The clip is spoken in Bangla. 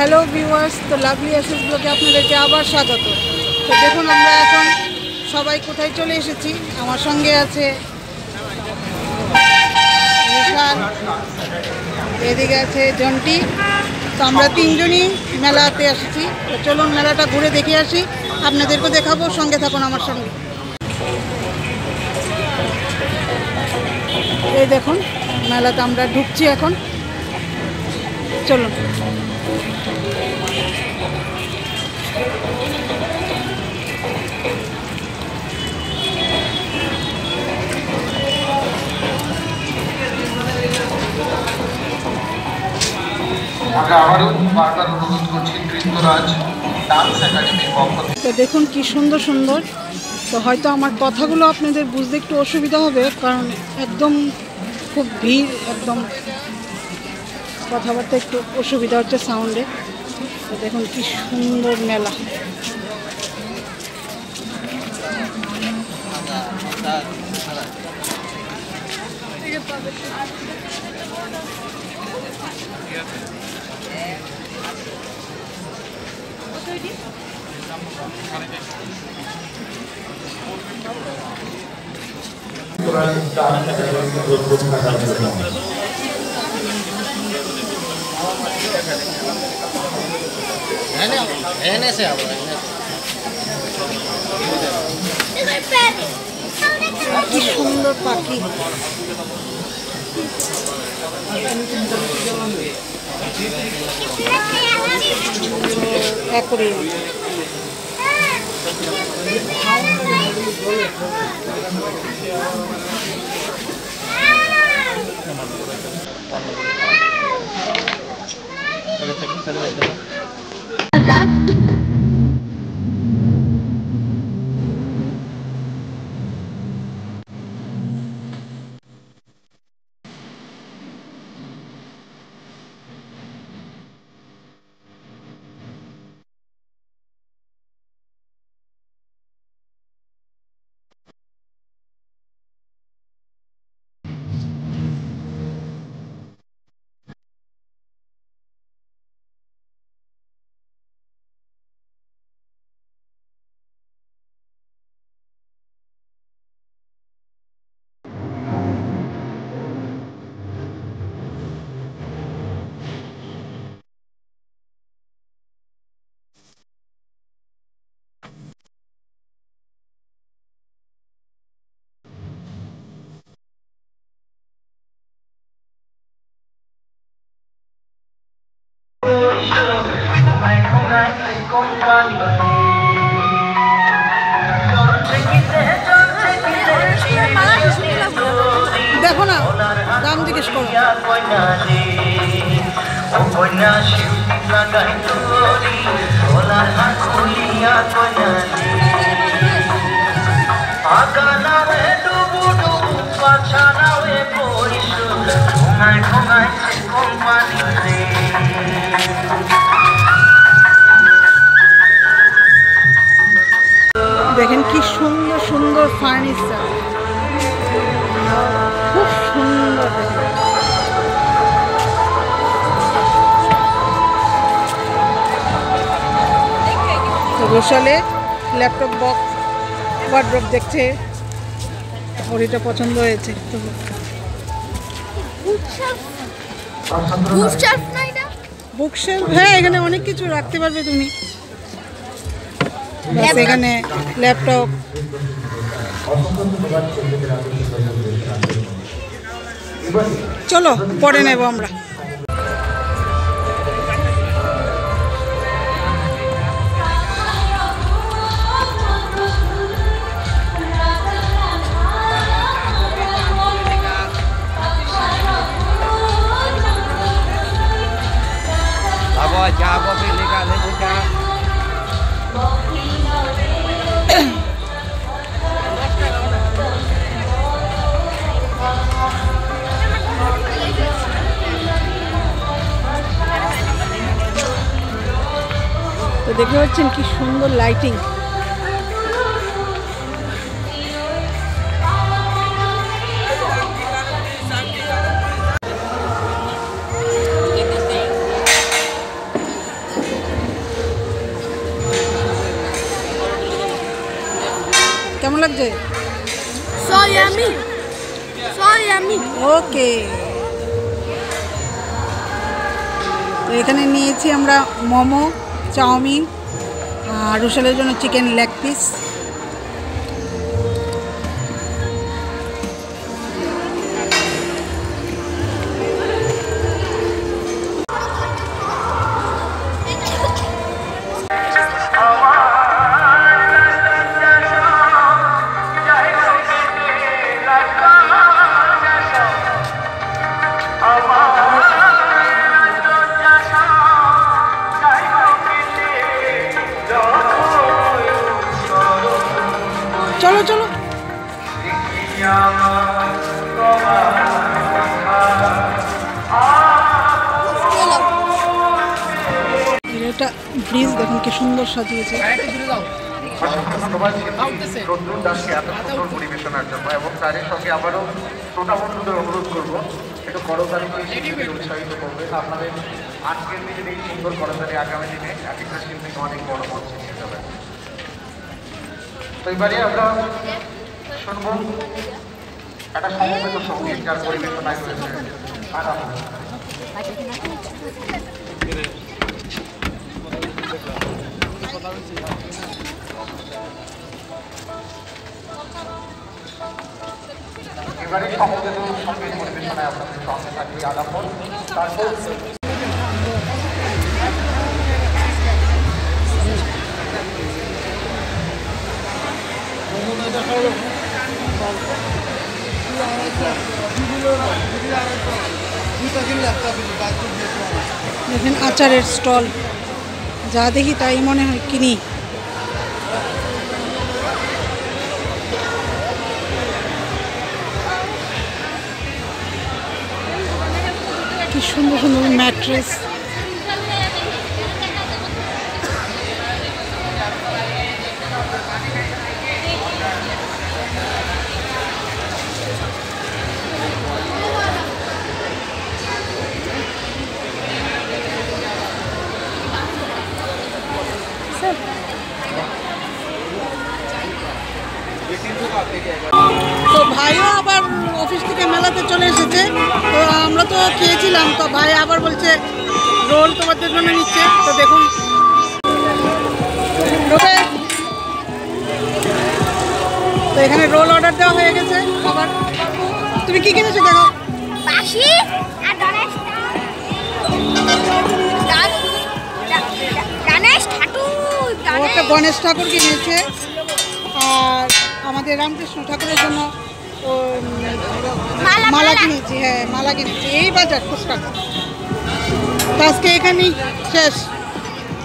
হ্যালো ভিউয়ার্স, তো লাভলি এসএস ব্লগে আপনাদেরকে আবার স্বাগত। তো দেখুন আমরা এখন সবাই কোথায় চলে এসেছি। আমার সঙ্গে আছে বিশাল, এদিকে আছে জন্টি। তো আমরা তিনজনই মেলাতে এসেছি। তো চলুন মেলাটা ঘুরে দেখে আসি, আপনাদেরকে দেখাবো, সঙ্গে থাকুন আমার সঙ্গে। এই দেখুন মেলাতে আমরা ঢুকছি এখন, চলুন। তো দেখুন কি সুন্দর সুন্দর। তো হয়তো আমার কথাগুলো আপনাদের বুঝতে একটু অসুবিধা হবে, কারণ একদম খুব ভিড়, একদম কথাবার্তা একটু অসুবিধা হচ্ছে সাউন্ডে। তো দেখুন কি সুন্দর মেলা। কি সুন্দর পাখি। অ্যাকোয়ারিয়াম। দেখো না, দাম জিজ্ঞেস করো। দেখেন কি সুন্দর সুন্দর ফার্নিচার, খুব সুন্দর। বিশালে ল্যাপটপ বক্স ওয়ার্ড্রপ দেখছে, ওর এটা পছন্দ হয়েছে। তো বুকশেলফ, হ্যাঁ এখানে অনেক কিছু রাখতে পারবে তুমি। এখানে ল্যাপটপ, চলো পরে নেব আমরা। তো দেখতে পাচ্ছেন কি সুন্দর লাইটিং। কেমন লাগছে? So yummy. So yummy. ওকে, তো এখানে নিয়েছি আমরা মোমো, চাউমিন আর রুশালের জন্য চিকেন লেগ পিস। চলো চলো, এটা ব্রিজ দেখুন কি সুন্দর সাজিয়েছে। রঞ্জন দাসকে এত সুন্দর পরিবেশনার জন্য, এবং তাদের সঙ্গে আবারও শ্রোতা বন্ধুদের অনুরোধ করবো একটু করতালিতে শিল্পীকে উৎসাহিত করবে। আপনাদের আজকের দিনের এই সুন্দর করতালি আগামী দিনে এক একটা শিল্পীকে অনেক বড় মঞ্চে নিয়ে যাবে। তো এবারে আমরা শুনবো একটা সমবেত সঙ্গীত, যার পরিবেশনায় রয়েছে আগাম। এবারে সমবেত সঙ্গীত পরিবেশনায় আপনাদের সঙ্গে থাকবে আলাপন। তারপর দেখেন আচারের স্টল, যা দেখি তাই মনে হয় কিনি। কি সুন্দর সুন্দর ম্যাট্রেস। তো ভাইও আবার অফিস থেকে মেলাতে চলে এসেছে, তো আমরা তো খেয়েছিলাম, তো ভাই আবার বলছে রোল তোমাদের জন্য নিচ্ছে। তো দেখুন, তো এখানে রোল অর্ডার দেওয়া হয়ে গেছে। আবার তুমি কি কিনেছো দেখো? বাসি আর গণেশ ঠাকুর। ও একটা গণেশ ঠাকুর কিনেছে, আর আমাদের রামকৃষ্ণ ঠাকুরের জন্য মালা কিনেছি। হ্যাঁ, মালা কিনেছি। এই বাজার টুকটাক। তো আজকে এখানেই শেষ।